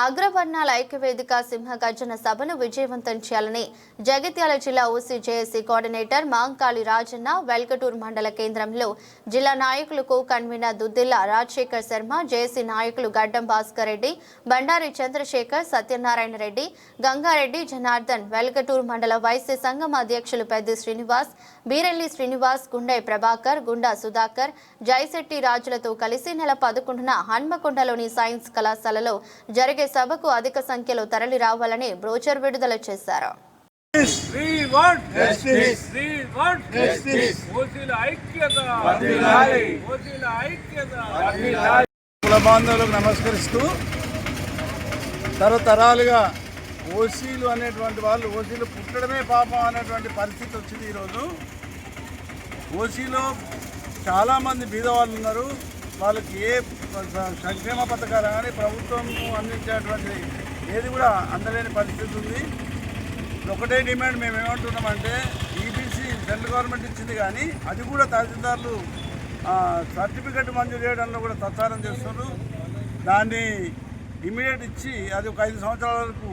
అగ్రవర్ణాల ఐక్యవేదిక సింహగర్జన సభను విజయవంతం చేయాలని జగిత్యాల జిల్లా OC JAC coordinator Mankali Rajanna Velgatoor మండల కేంద్రంలో జిల్లా నాయకులకు కన్వీనర్ దుద్దిల్ల రాజశేఖర్ శర్మ, జేఏసీ నాయకులు గడ్డం భాస్కర్ రెడ్డి, బండారి చంద్రశేఖర్, సత్యనారాయణ రెడ్డి, గంగారెడ్డి, జనార్దన్, వెల్కటూరు మండల వైసీ సంఘం అధ్యక్షులు పెద్ది శ్రీనివాస్, బీరెల్లి శ్రీనివాస్, గుండె ప్రభాకర్, గుండా సుధాకర్, జైశెట్టి రాజులతో కలిసి నెల 11న హన్మకొండలోని సైన్స్ కళాశాలలో జరిగే సభకు అధిక సంఖ్యలో తరలి రావాలని బ్రోచర్ విడుదల చేశారు. నమస్కరిస్తూ తరతరాలుగా ఓసీలు అనేటువంటి వాళ్ళు ఓసీలు పుట్టడమే పాపం అనేటువంటి పరిస్థితి వచ్చింది. ఈరోజు ఓసీలో చాలామంది బీదవాళ్ళు ఉన్నారు. వాళ్ళకి ఏ సంక్షేమ పథకాలు కానీ ప్రభుత్వం అందించేటువంటి ఏది కూడా అందలేని పరిస్థితి ఉంది. ఒకటే డిమాండ్ మేము ఏమంటున్నామంటే ఈబీసీ సెంట్రల్ గవర్నమెంట్ ఇచ్చింది, కానీ అది కూడా తహసీల్దార్లు సర్టిఫికెట్ మంజూరు చేయడంలో కూడా తత్సారం చేస్తున్నారు. దాన్ని ఇమీడియట్ ఇచ్చి అది ఒక 5 సంవత్సరాల వరకు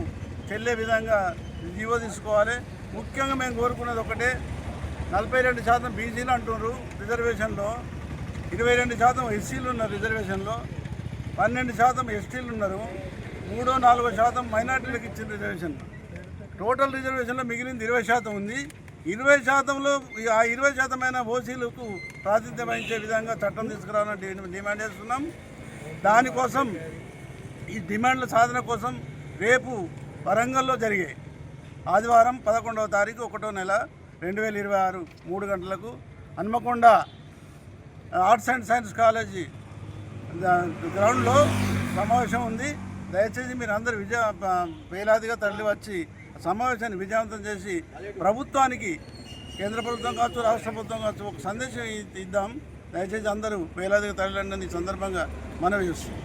చెల్లే విధంగా జీవో తీసుకోవాలి. ముఖ్యంగా మేము కోరుకున్నది ఒకటే, 42% బీసీలు అంటున్నారు రిజర్వేషన్లో, 22% ఎస్సీలు ఉన్నారు రిజర్వేషన్లో, 12% ఎస్టీలు ఉన్నారు, 3-4% మైనార్టీలకు ఇచ్చిన రిజర్వేషన్. టోటల్ రిజర్వేషన్లో మిగిలింది 20% ఉంది. 20%లో ఆ 20% ఓసీలకు ప్రాతినిధ్యం వహించే విధంగా చట్టం తీసుకురావాలని డిమాండ్ చేస్తున్నాం. దానికోసం ఈ డిమాండ్ల సాధన కోసం రేపు వరంగల్లో జరిగే ఆదివారం 11వ తారీఖు 1వ నెల 2026 3 గంటలకు Hanamkonda arts and science college గ్రౌండ్లో సమావేశం ఉంది. దయచేసి మీరు అందరూ వేలాదిగా తరలి వచ్చి సమావేశాన్ని విజయవంతం చేసి ప్రభుత్వానికి, కేంద్ర ప్రభుత్వం కావచ్చు, రాష్ట్ర ప్రభుత్వం కావచ్చు, ఒక సందేశం ఇద్దాం. దయచేసి అందరూ వేలాదిగా తరలిందని ఈ సందర్భంగా మనవి చేస్తున్నాం.